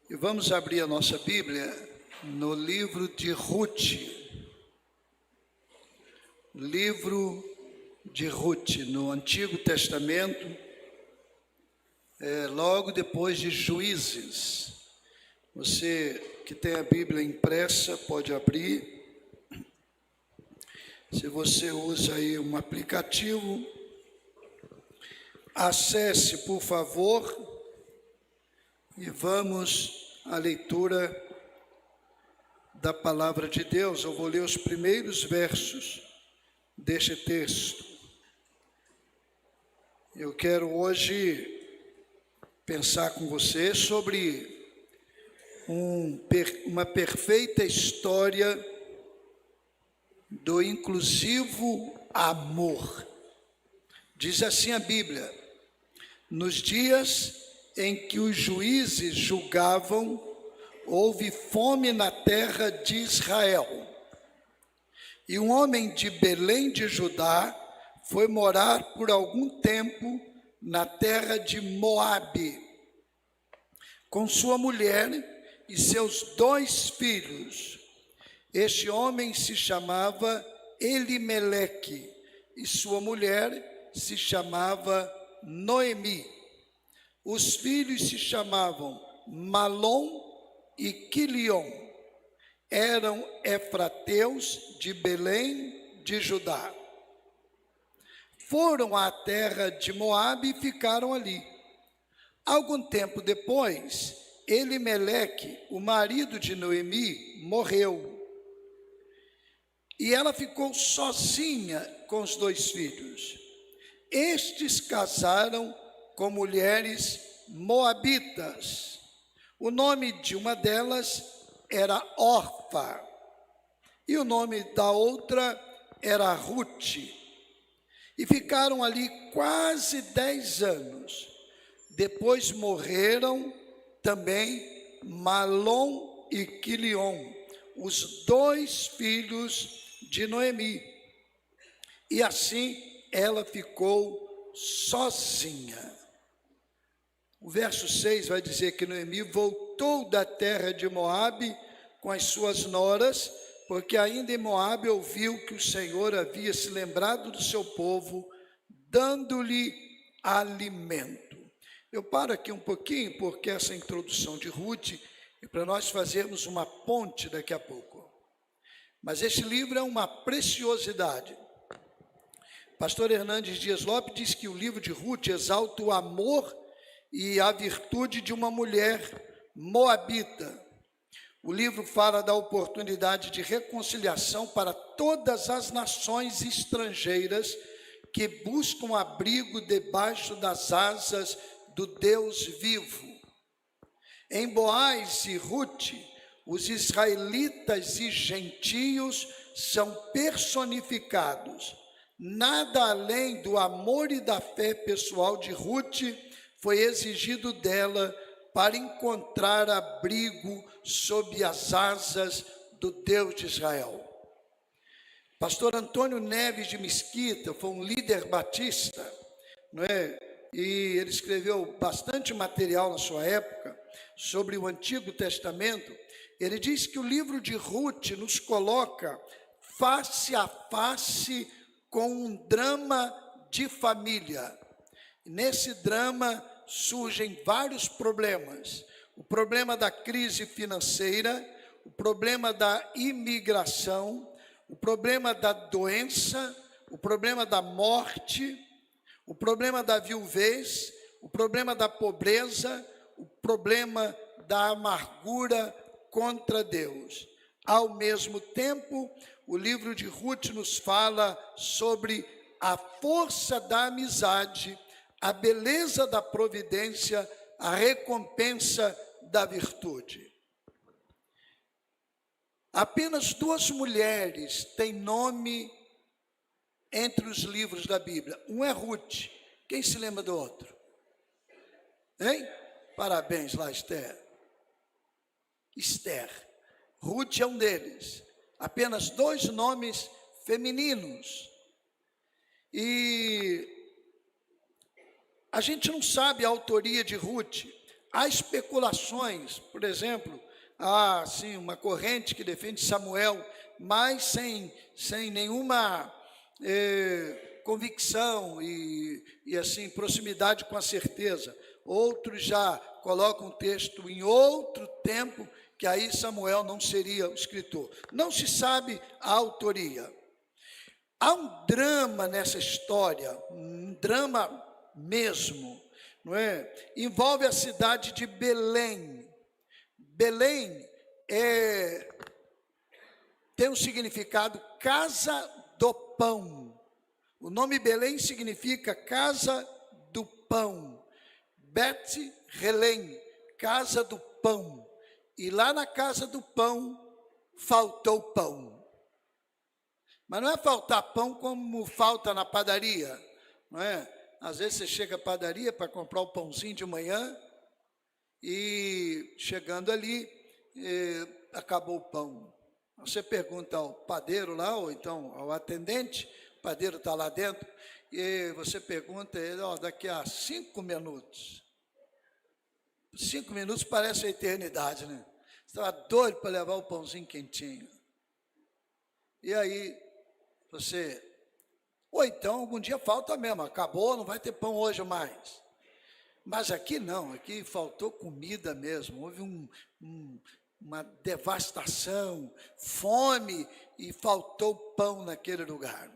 E vamos abrir a nossa Bíblia no livro de Ruth. Livro de Ruth, no Antigo Testamento, logo depois de Juízes. Você que tem a Bíblia impressa pode abrir. Se você usa aí um aplicativo, acesse, por favor, e vamos à leitura da Palavra de Deus. Eu vou ler os primeiros versos deste texto. Eu quero hoje pensar com você sobre uma perfeita história do inclusivo amor. Diz assim a Bíblia: nos dias em que os juízes julgavam, houve fome na terra de Israel. E um homem de Belém de Judá foi morar por algum tempo na terra de Moabe, com sua mulher e seus 2 filhos. Este homem se chamava Elimeleque e sua mulher se chamava Noemi. Os filhos se chamavam Malom e Quilion. Eram efrateus de Belém de Judá. Foram à terra de Moabe e ficaram ali. Algum tempo depois, Elimeleque, o marido de Noemi, morreu. E ela ficou sozinha com os 2 filhos. Estes casaram com mulheres moabitas. O nome de uma delas era Orfa, e o nome da outra era Ruth. E ficaram ali quase 10 anos. Depois morreram também Malom e Quilion, os 2 filhos de Noemi. E assim ela ficou sozinha. O verso 6 vai dizer que Noemi voltou da terra de Moabe com as suas noras, porque ainda em Moabe ouviu que o Senhor havia se lembrado do seu povo, dando-lhe alimento. Eu paro aqui um pouquinho, porque essa introdução de Ruth é para nós fazermos uma ponte daqui a pouco. Mas este livro é uma preciosidade. Pastor Hernandes Dias Lopes diz que o livro de Ruth exalta o amor e a virtude de uma mulher moabita. O livro fala da oportunidade de reconciliação para todas as nações estrangeiras que buscam abrigo debaixo das asas do Deus vivo. Em Boaz e Ruth, os israelitas e gentios são personificados. Nada além do amor e da fé pessoal de Ruth foi exigido dela para encontrar abrigo sob as asas do Deus de Israel. Pastor Antônio Neves de Mesquita foi um líder batista, não é? E ele escreveu bastante material na sua época sobre o Antigo Testamento. Ele diz que o livro de Ruth nos coloca face a face com um drama de família. Nesse drama surgem vários problemas. O problema da crise financeira, o problema da imigração, o problema da doença, o problema da morte, o problema da viuvez, o problema da pobreza, o problema da amargura contra Deus. Ao mesmo tempo, o livro de Ruth nos fala sobre a força da amizade, a beleza da providência, a recompensa da virtude. Apenas 2 mulheres têm nome entre os livros da Bíblia. Um é Ruth. Quem se lembra do outro? Hein? Parabéns lá, Esther. Esther. Ruth é um deles. Apenas 2 nomes femininos. E a gente não sabe a autoria de Ruth. há especulações, por exemplo, há assim, uma corrente que defende Samuel, mas sem nenhuma convicção e assim, proximidade com a certeza. Outros já colocam o texto em outro tempo, que aí Samuel não seria o escritor. Não se sabe a autoria. Há um drama nessa história, um drama mesmo, não é? Envolve a cidade de Belém. Belém tem um significado casa do pão. O nome Belém significa casa do pão. Bet-Helém, casa do pão. E lá na casa do pão faltou pão. Mas não é faltar pão como falta na padaria, não é? Às vezes você chega à padaria para comprar o pãozinho de manhã e chegando ali, acabou o pão. Você pergunta ao padeiro lá, ou então ao atendente, o padeiro está lá dentro, e você pergunta a ele, daqui a 5 minutos. 5 minutos parece a eternidade, né? Você estava doido para levar o pãozinho quentinho. E aí, ou então, algum dia falta mesmo, acabou, não vai ter pão hoje mais. Mas aqui não, aqui faltou comida mesmo, houve uma devastação, fome, e faltou pão naquele lugar.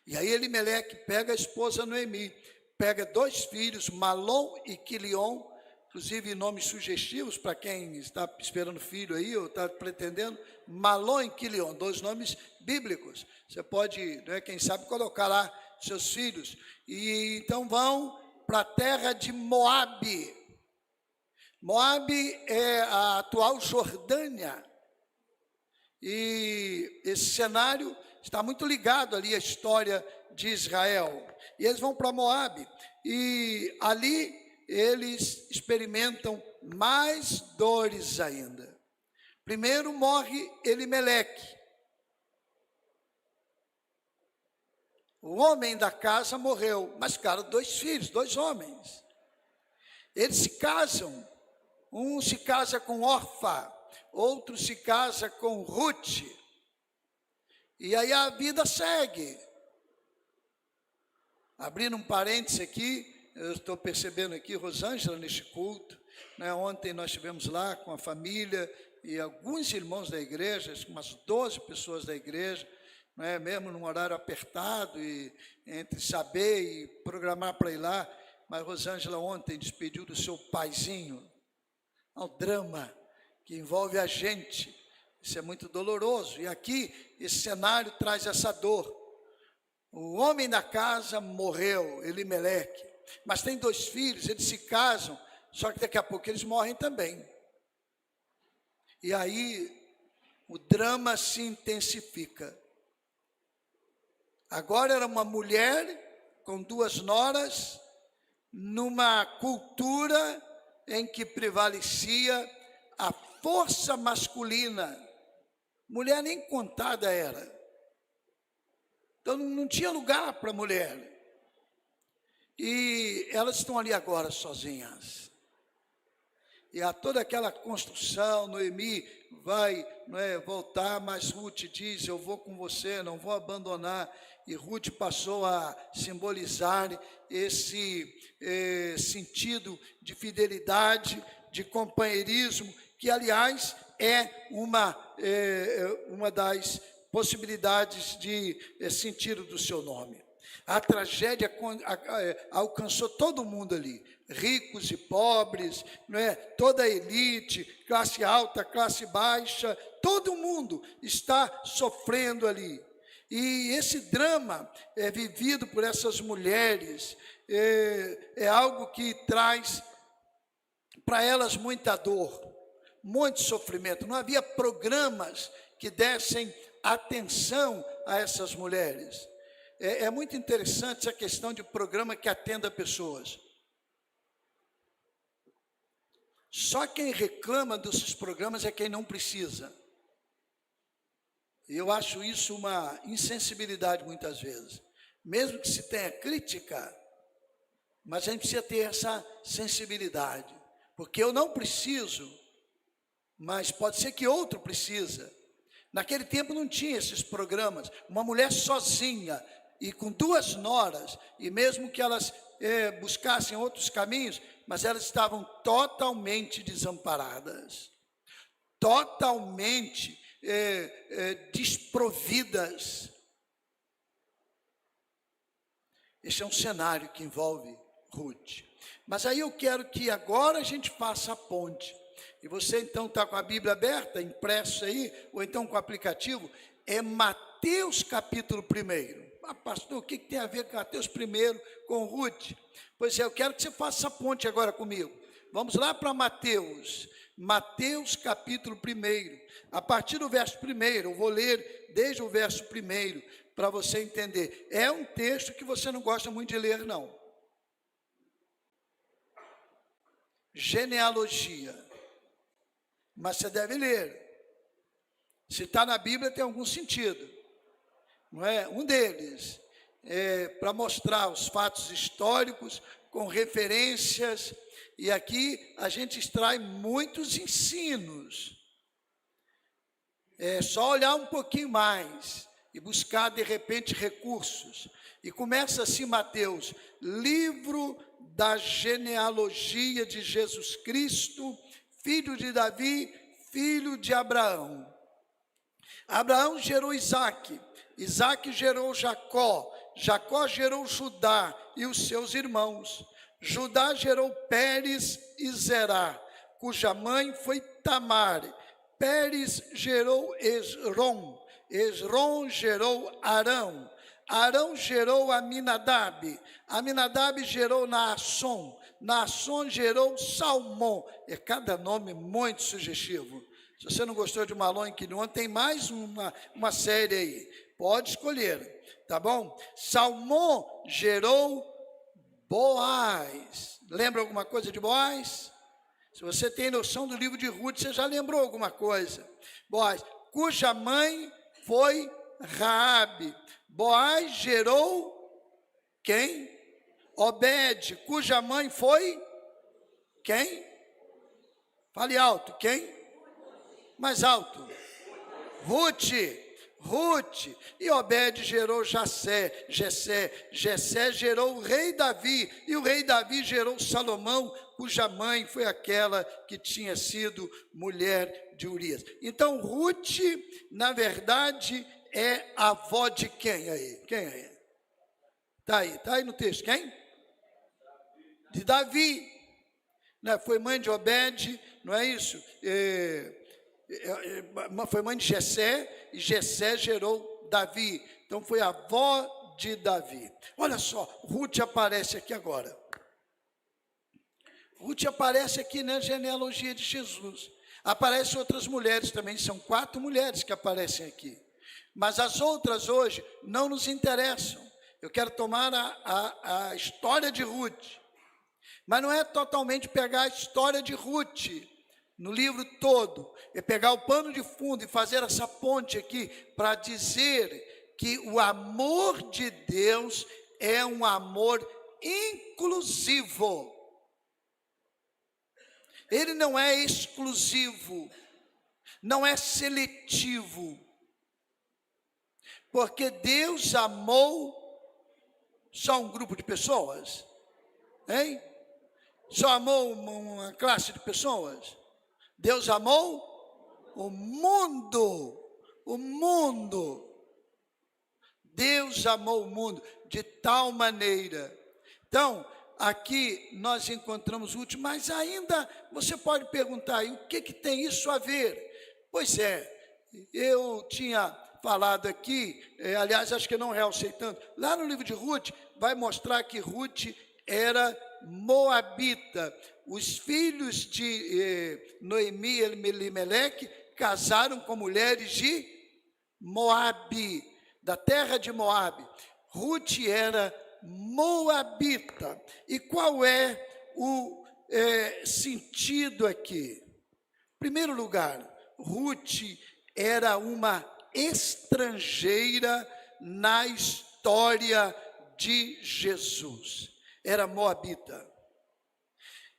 E aí Elimeleque pega a esposa Noemi, pega 2 filhos, Malom e Quilion, inclusive nomes sugestivos para quem está esperando filho aí, ou está pretendendo, Malom e Quilion, 2 nomes bíblicos. Você pode, quem sabe, colocar lá seus filhos. E então vão para a terra de Moabe. Moabe é a atual Jordânia. E esse cenário está muito ligado ali à história de Israel. E eles vão para Moabe. E ali eles experimentam mais dores ainda. Primeiro morre Elimeleque. O homem da casa morreu, mas ficaram 2 filhos, 2 homens. Eles se casam. Um se casa com Orfa, outro se casa com Ruth. E aí a vida segue. Abrindo um parêntese aqui, eu estou percebendo aqui Rosângela neste culto, né? Ontem nós estivemos lá com a família e alguns irmãos da igreja, umas 12 pessoas da igreja, né? Mesmo num horário apertado, e entre saber e programar para ir lá, mas Rosângela ontem despediu do seu paizinho. Ao drama que envolve a gente, isso é muito doloroso, e aqui esse cenário traz essa dor. O homem da casa morreu, Elimeleque, mas tem 2 filhos, eles se casam, só que daqui a pouco eles morrem também. E aí o drama se intensifica. Agora era uma mulher com 2 noras, numa cultura em que prevalecia a força masculina. Mulher nem contada era. Então não tinha lugar para mulher. E elas estão ali agora sozinhas. E há toda aquela construção, Noemi vai voltar, mas Ruth diz, eu vou com você, não vou abandonar. E Ruth passou a simbolizar esse sentido de fidelidade, de companheirismo, que, aliás, é uma das possibilidades de sentido do seu nome. A tragédia alcançou todo mundo ali, ricos e pobres, toda a elite, classe alta, classe baixa, todo mundo está sofrendo ali. E esse drama vivido por essas mulheres é algo que traz para elas muita dor, muito sofrimento. Não havia programas que dessem atenção a essas mulheres. É muito interessante essa questão de programa que atenda pessoas. Só quem reclama desses programas é quem não precisa. Eu acho isso uma insensibilidade muitas vezes. Mesmo que se tenha crítica, mas a gente precisa ter essa sensibilidade. porque eu não preciso, mas pode ser que outro precisa. Naquele tempo não tinha esses programas. Uma mulher sozinha e com 2 noras, e mesmo que elas buscassem outros caminhos, mas elas estavam totalmente desamparadas, totalmente desprovidas. Esse é um cenário que envolve Ruth. Mas aí eu quero que agora a gente faça a ponte. E você então está com a Bíblia aberta, impresso aí, ou então com o aplicativo, é Mateus capítulo 1. Ah, pastor, o que tem a ver com Mateus 1 com Ruth? Pois é, eu quero que você faça a ponte agora comigo. Vamos lá para Mateus capítulo 1. A partir do verso 1, eu vou ler desde o verso 1, para você entender. É um texto que você não gosta muito de ler, não. Genealogia. Mas você deve ler. Se está na Bíblia, tem algum sentido. Não é? Um deles é para mostrar os fatos históricos com referências. E aqui a gente extrai muitos ensinos. É só olhar um pouquinho mais e buscar, de repente, recursos. E começa assim Mateus, livro da genealogia de Jesus Cristo, filho de Davi, filho de Abraão. Abraão gerou Isaque, Isaque gerou Jacó, Jacó gerou Judá e os seus irmãos. Judá gerou Pérez e Zerá, cuja mãe foi Tamar. Pérez gerou Esrom, Esrom gerou Arão, Arão gerou Aminadab, Aminadab gerou Naasson, Naasson gerou Salmão. É cada nome muito sugestivo. Se você não gostou de Malon e Quinion, tem mais uma série aí, pode escolher, tá bom? Salmão gerou Boaz. Lembra alguma coisa de Boaz? Se você tem noção do livro de Ruth, você já lembrou alguma coisa. Boaz, cuja mãe foi Raabe. Boaz gerou quem? Obed, cuja mãe foi quem? Fale alto, quem? Mais alto. Ruth. E Obed gerou Jessé, Jessé gerou o rei Davi, e o rei Davi gerou Salomão, cuja mãe foi aquela que tinha sido mulher de Urias. Então Ruth, na verdade, é avó de quem aí? Quem é? Está aí no texto, quem? De Davi. Não, foi mãe de Obed, não é isso? Foi mãe de Jessé, e Jessé gerou Davi. Então foi a avó de Davi. Olha só, Ruth aparece aqui agora. Ruth aparece aqui na genealogia de Jesus. Aparecem outras mulheres também, são 4 mulheres que aparecem aqui. Mas as outras hoje não nos interessam. Eu quero tomar a história de Ruth. Mas não é totalmente pegar a história de Ruth no livro todo, é pegar o pano de fundo e fazer essa ponte aqui para dizer que o amor de Deus é um amor inclusivo. Ele não é exclusivo, não é seletivo, porque Deus amou só um grupo de pessoas, hein? Só amou uma classe de pessoas? Deus amou o mundo, Deus amou o mundo de tal maneira. Então, aqui nós encontramos o último, mas ainda você pode perguntar, aí, o que tem isso a ver? Pois é, eu tinha falado aqui, aliás, acho que eu não realcei tanto, lá no livro de Ruth, vai mostrar que Ruth era moabita. Os filhos de Noemi e Elimeleque casaram com mulheres de Moabe, da terra de Moabe. Ruth era moabita. E qual é o sentido aqui? Em primeiro lugar, Ruth era uma estrangeira na história de Jesus. Era moabita.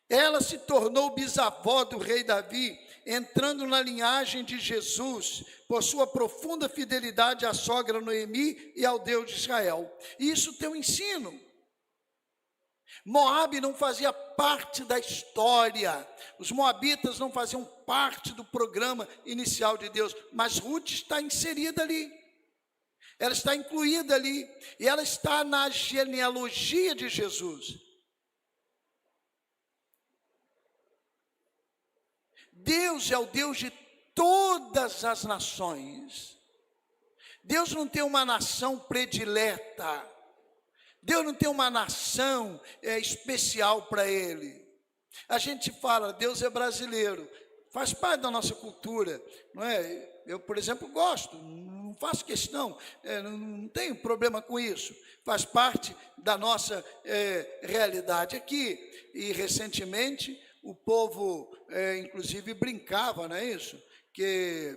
Ela se tornou bisavó do rei Davi, entrando na linhagem de Jesus, por sua profunda fidelidade à sogra Noemi e ao Deus de Israel. Isso tem um ensino. Moabe não fazia parte da história, os moabitas não faziam parte do programa inicial de Deus, mas Ruth está inserida ali, ela está incluída ali, e ela está na genealogia de Jesus. Deus é o Deus de todas as nações. Deus não tem uma nação predileta. Deus não tem uma nação especial para Ele. A gente fala, Deus é brasileiro. Faz parte da nossa cultura, não é? Eu, por exemplo, gosto, não faço questão, não tenho problema com isso. Faz parte da nossa realidade aqui. E, recentemente, o povo, inclusive, brincava, não é isso? Que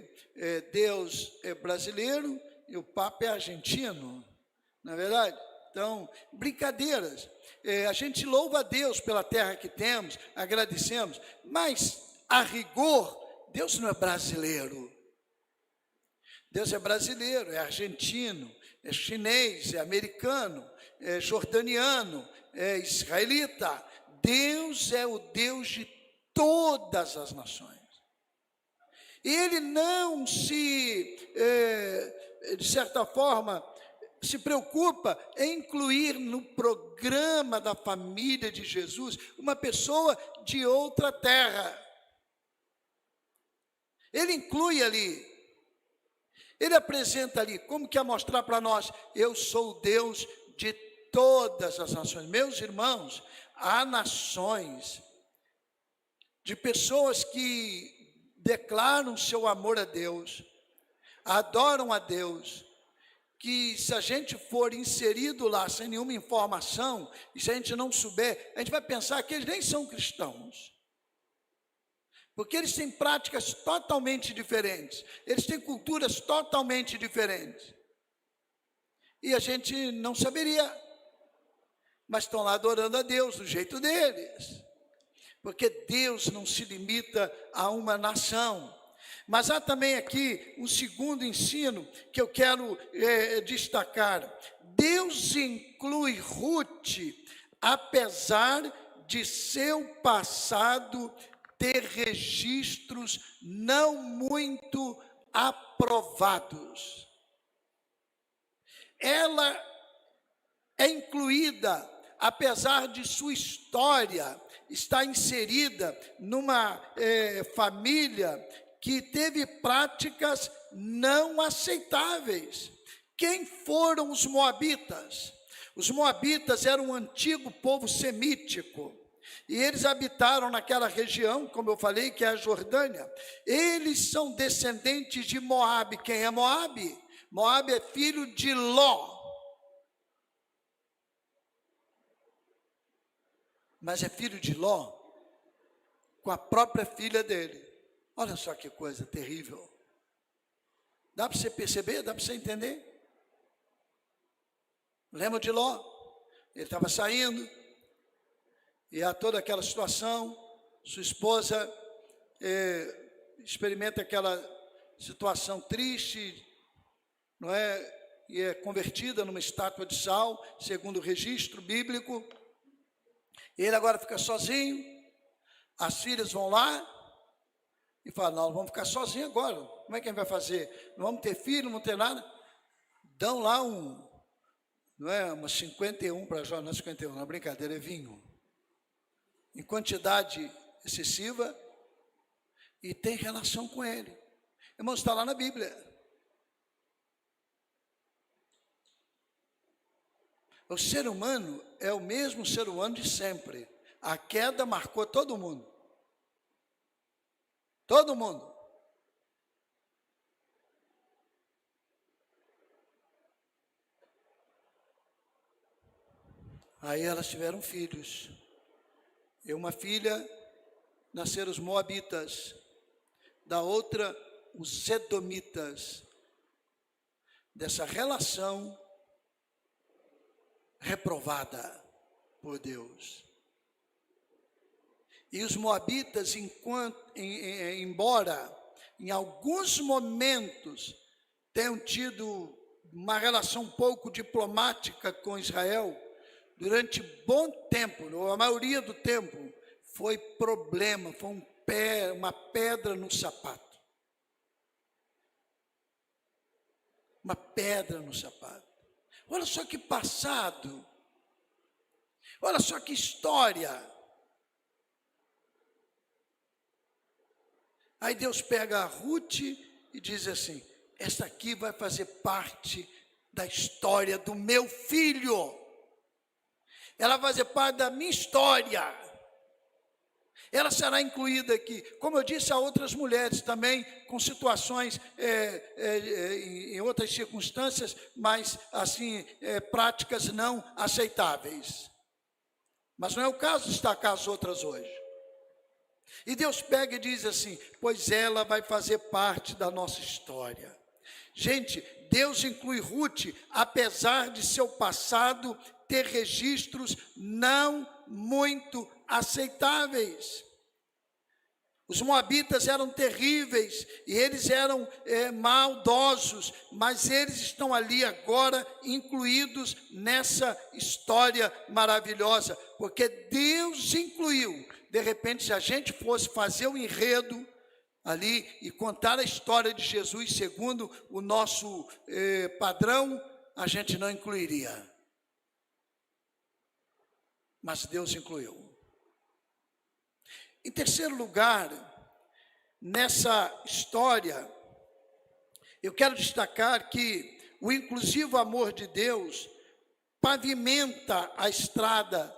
Deus é brasileiro e o Papa é argentino, não é verdade? Então, brincadeiras. A gente louva a Deus pela terra que temos, agradecemos, mas, a rigor, Deus não é brasileiro. Deus é brasileiro, é argentino, é chinês, é americano, é jordaniano, é israelita. Deus é o Deus de todas as nações. Ele não se, de certa forma, se preocupa em incluir no programa da família de Jesus uma pessoa de outra terra. Ele inclui ali, ele apresenta ali, como quer mostrar para nós, eu sou o Deus de todas as nações. Meus irmãos, há nações de pessoas que declaram seu amor a Deus, adoram a Deus, que se a gente for inserido lá sem nenhuma informação, e se a gente não souber, a gente vai pensar que eles nem são cristãos. Porque eles têm práticas totalmente diferentes, eles têm culturas totalmente diferentes. E a gente não saberia, mas estão lá adorando a Deus do jeito deles. Porque Deus não se limita a uma nação. Mas há também aqui um segundo ensino que eu quero destacar. Deus inclui Ruth, apesar de seu passado ter registros não muito aprovados. Ela é incluída, apesar de sua história estar inserida numa família que teve práticas não aceitáveis. Quem foram os moabitas? Os moabitas eram um antigo povo semítico, e eles habitaram naquela região, como eu falei, que é a Jordânia. Eles são descendentes de Moabe. Quem é Moabe? Moabe é filho de Ló. Mas é filho de Ló com a própria filha dele. Olha só que coisa terrível. Dá para você perceber? Dá para você entender? Lembra de Ló? Ele estava saindo, e há toda aquela situação, sua esposa experimenta aquela situação triste, não é? E é convertida numa estátua de sal, segundo o registro bíblico. Ele agora fica sozinho, as filhas vão lá e falam, não, vamos ficar sozinhos agora, como é que a gente vai fazer? Não vamos ter filho, não vamos ter nada. Dão lá uma 51 para Jó, não é 51, não é brincadeira, é vinho. Em quantidade excessiva, e tem relação com ele. Irmãos, está lá na Bíblia. O ser humano é o mesmo ser humano de sempre. A queda marcou todo mundo. Todo mundo. Aí elas tiveram filhos. E uma filha nasceram os moabitas, da outra os edomitas. Dessa relação reprovada por Deus. E os moabitas, embora em alguns momentos tenham tido uma relação um pouco diplomática com Israel, durante bom tempo, ou a maioria do tempo, foi problema, foi uma pedra no sapato. Uma pedra no sapato. Olha só que passado, olha só que história. Aí Deus pega a Ruth e diz assim: essa aqui vai fazer parte da história do meu filho. Ela vai fazer parte da minha história. Ela será incluída aqui. Como eu disse, há outras mulheres também com situações, em outras circunstâncias, mas assim, práticas não aceitáveis. Mas não é o caso de destacar as outras hoje. E Deus pega e diz assim: pois ela vai fazer parte da nossa história. Gente, Deus inclui Ruth, apesar de seu passado ter registros não muito aceitáveis. Os moabitas eram terríveis e eles eram maldosos, mas eles estão ali agora incluídos nessa história maravilhosa, porque Deus incluiu. De repente, se a gente fosse fazer o enredo ali e contar a história de Jesus segundo o nosso padrão, a gente não incluiria. Mas Deus incluiu. Em terceiro lugar, nessa história, eu quero destacar que o inclusivo amor de Deus pavimenta a estrada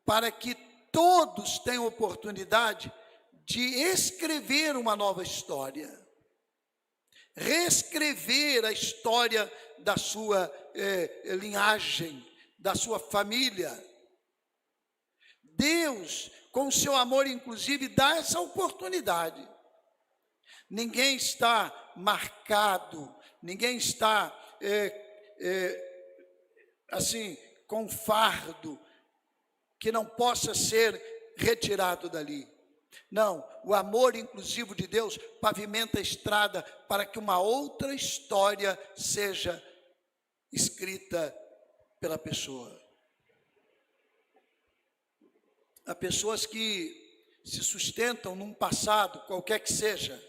para que todos tenham oportunidade de escrever uma nova história, reescrever a história da sua linhagem, da sua família. Deus, com o seu amor, inclusive, dá essa oportunidade. Ninguém está marcado, ninguém está assim, com fardo que não possa ser retirado dali. Não, o amor inclusivo de Deus pavimenta a estrada para que uma outra história seja escrita pela pessoa. Há pessoas que se sustentam num passado, qualquer que seja,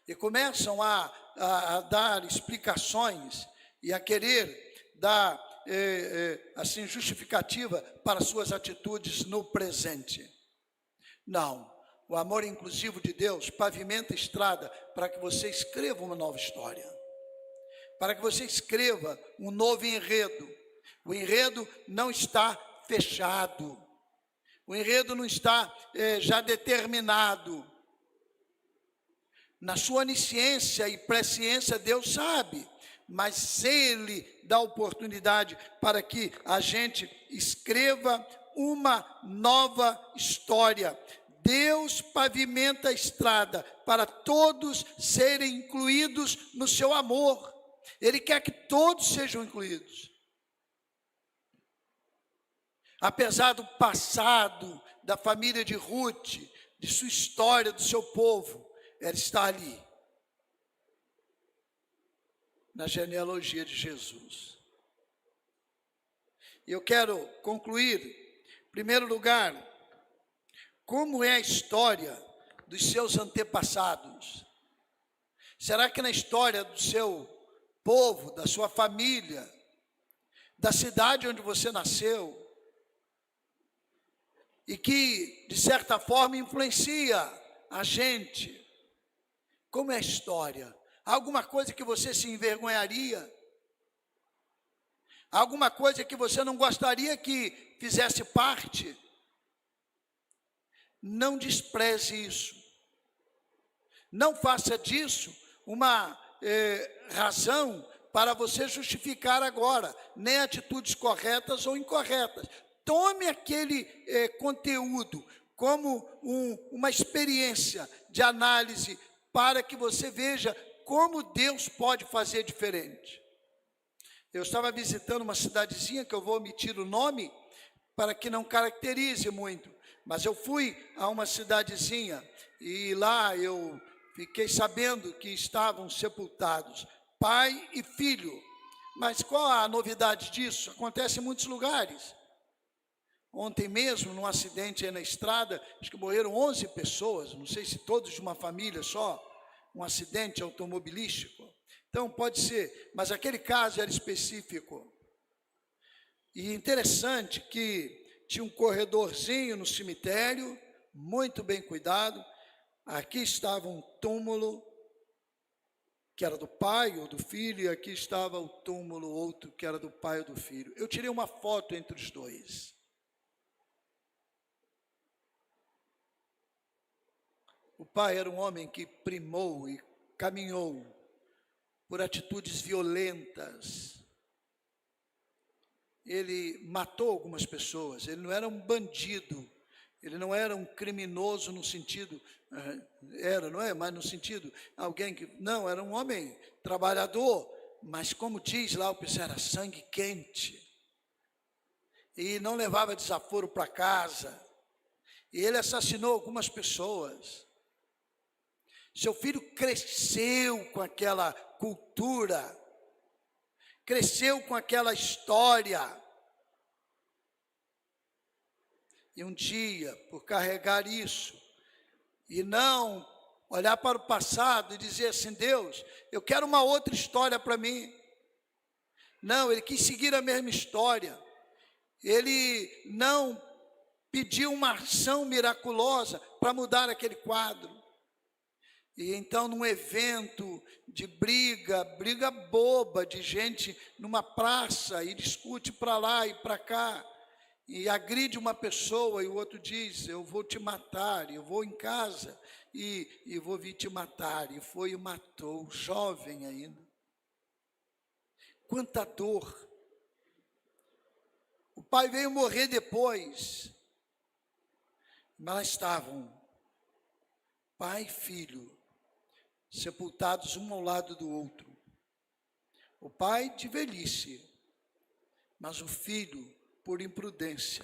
e começam a dar explicações e a querer dar assim, justificativa para suas atitudes no presente. Não, o amor inclusivo de Deus pavimenta a estrada para que você escreva uma nova história, para que você escreva um novo enredo. O enredo não está fechado. O enredo não está já determinado. Na sua onisciência e presciência, Deus sabe, mas Ele dá oportunidade para que a gente escreva uma nova história. Deus pavimenta a estrada para todos serem incluídos no seu amor. Ele quer que todos sejam incluídos. Apesar do passado da família de Ruth, de sua história, do seu povo, ela está ali, na genealogia de Jesus. E eu quero concluir, em primeiro lugar, como é a história dos seus antepassados. Será que na história do seu povo, da sua família, da cidade onde você nasceu, e que, de certa forma, influencia a gente, como é a história? Alguma coisa que você se envergonharia? Alguma coisa que você não gostaria que fizesse parte? Não despreze isso. Não faça disso uma razão para você justificar agora, nem atitudes corretas ou incorretas. Tome aquele conteúdo como uma experiência de análise para que você veja como Deus pode fazer diferente. Eu estava visitando uma cidadezinha, que eu vou omitir o nome, para que não caracterize muito, Mas eu fui a uma cidadezinha e lá eu fiquei sabendo que estavam sepultados pai e filho. Mas qual a novidade disso? Acontece em muitos lugares. Ontem mesmo, num acidente aí na estrada, acho que morreram 11 pessoas, não sei se todos de uma família só, um acidente automobilístico. Então, pode ser, mas aquele caso era específico. E interessante que tinha um corredorzinho no cemitério, muito bem cuidado. Aqui estava um túmulo, que era do pai ou do filho, e aqui estava o túmulo outro, que era do pai ou do filho. Eu tirei uma foto entre os dois. O pai era um homem que primou e caminhou por atitudes violentas. Ele matou algumas pessoas, ele não era um bandido, ele não era um criminoso no sentido, não é? Mas no sentido, alguém que, não, era um homem trabalhador, mas como diz lá o pessoal, era sangue quente. E não levava desaforo para casa. E ele assassinou algumas pessoas. Seu filho cresceu com aquela cultura, cresceu com aquela história. E um dia, por carregar isso, e não olhar para o passado e dizer assim, Deus, eu quero uma outra história para mim. Não, ele quis seguir a mesma história. Ele não pediu uma ação miraculosa para mudar aquele quadro. E então, num evento de briga boba, de gente numa praça, e discute para lá e para cá, e agride uma pessoa, e o outro diz, eu vou te matar, eu vou em casa, e vou vir te matar, e foi e matou, jovem ainda. Quanta dor. O pai veio morrer depois, mas lá estavam, pai e filho, sepultados um ao lado do outro. O pai de velhice, mas o filho por imprudência.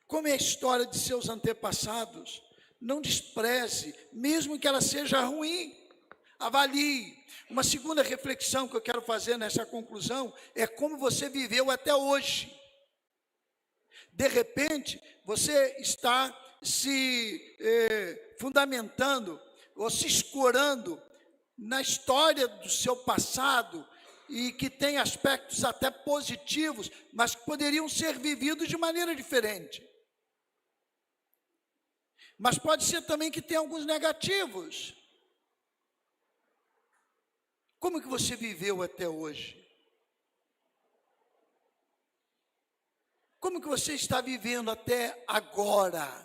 Como é a história de seus antepassados, não despreze, mesmo que ela seja ruim, avalie. Uma segunda reflexão que eu quero fazer nessa conclusão é como você viveu até hoje. De repente, você está se fundamentando ou se escorando na história do seu passado e que tem aspectos até positivos, mas que poderiam ser vividos de maneira diferente. Mas pode ser também que tem alguns negativos. Como que você viveu até hoje? Como que você está vivendo até agora?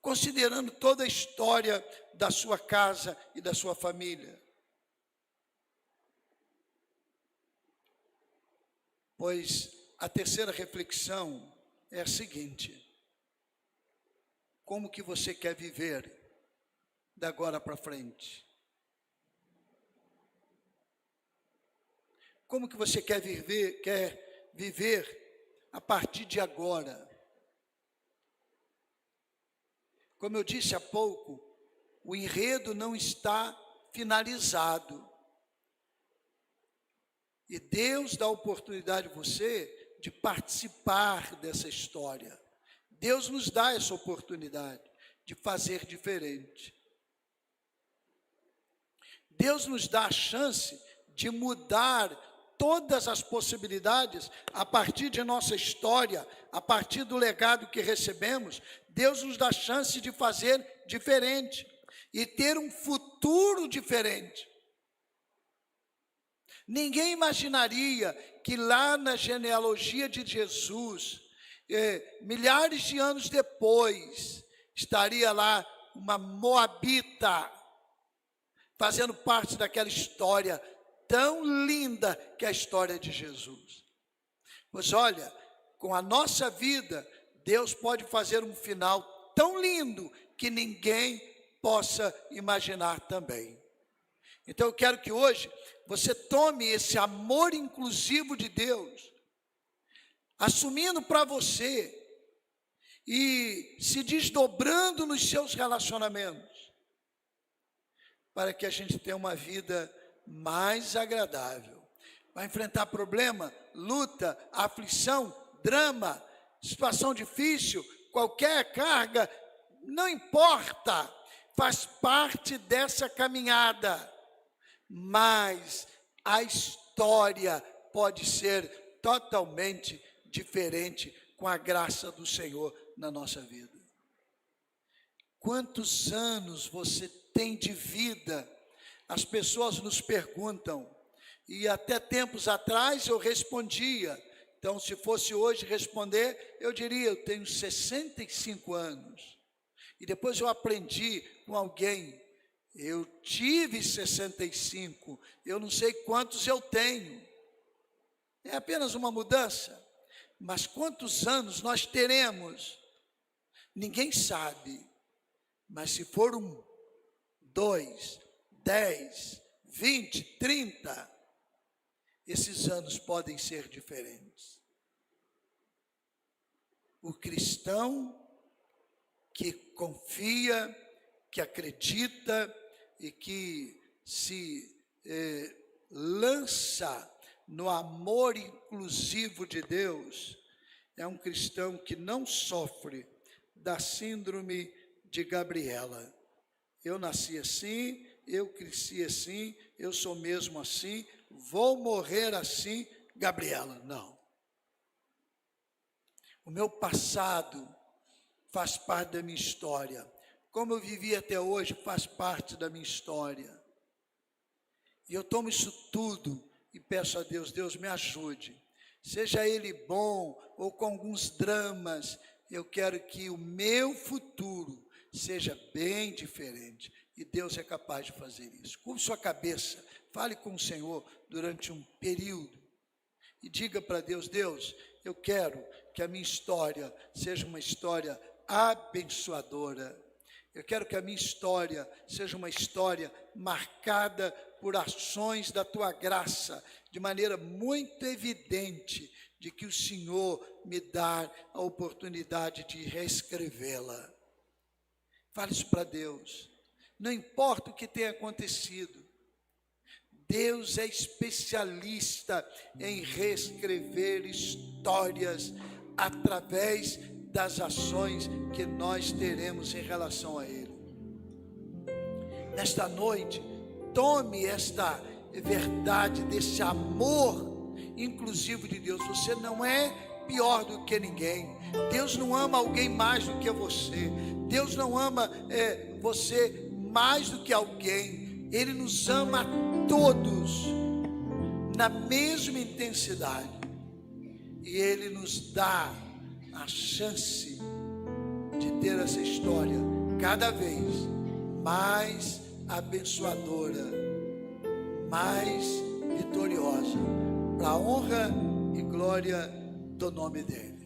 Considerando toda a história da sua casa e da sua família. Pois a terceira reflexão é a seguinte: como que você quer viver da agora para frente? Como que você quer viver a partir de agora? Como eu disse há pouco, o enredo não está finalizado. E Deus dá a oportunidade a você de participar dessa história. Deus nos dá essa oportunidade de fazer diferente. Deus nos dá a chance de mudar todas as possibilidades a partir de nossa história, a partir do legado que recebemos. Deus nos dá a chance de fazer diferente e ter um futuro diferente. Ninguém imaginaria que lá na genealogia de Jesus, milhares de anos depois, estaria lá uma moabita, fazendo parte daquela história tão linda que é a história de Jesus. Pois olha, com a nossa vida, Deus pode fazer um final tão lindo que ninguém possa imaginar também. Então eu quero que hoje você tome esse amor inclusivo de Deus, assumindo para você e se desdobrando nos seus relacionamentos, para que a gente tenha uma vida mais agradável. Vai enfrentar problema, luta, aflição, drama, situação difícil, qualquer carga, não importa, faz parte dessa caminhada, mas a história pode ser totalmente diferente com a graça do Senhor na nossa vida. Quantos anos você tem de vida? As pessoas nos perguntam, e até tempos atrás eu respondia. Então, se fosse hoje responder, eu diria, eu tenho 65 anos. E depois eu aprendi com alguém, eu tive 65, eu não sei quantos eu tenho. É apenas uma mudança. Mas quantos anos nós teremos? Ninguém sabe. Mas se for 1, 2, 10, 20, 30, esses anos podem ser diferentes. O cristão que confia, que acredita e que se lança no amor inclusivo de Deus, é um cristão que não sofre da síndrome de Gabriela. Eu nasci assim, eu cresci assim, eu sou mesmo assim, vou morrer assim, Gabriela. Não. O meu passado faz parte da minha história. Como eu vivi até hoje faz parte da minha história. E eu tomo isso tudo e peço a Deus, Deus me ajude. Seja ele bom ou com alguns dramas, eu quero que o meu futuro seja bem diferente. E Deus é capaz de fazer isso. Curve sua cabeça, fale com o Senhor durante um período. E diga para Deus, Deus, eu quero que a minha história seja uma história abençoadora. Eu quero que a minha história seja uma história marcada por ações da Tua graça, de maneira muito evidente, de que o Senhor me dá a oportunidade de reescrevê-la. Fale isso para Deus. Não importa o que tenha acontecido, Deus é especialista em reescrever histórias através das ações que nós teremos em relação a Ele. Nesta noite, tome esta verdade desse amor inclusivo de Deus. Você não é pior do que ninguém. Deus não ama alguém mais do que você. Deus não ama você mais do que alguém. Ele nos ama a todos na mesma intensidade. E Ele nos dá a chance de ter essa história cada vez mais abençoadora, mais vitoriosa, para a honra e glória do nome dEle.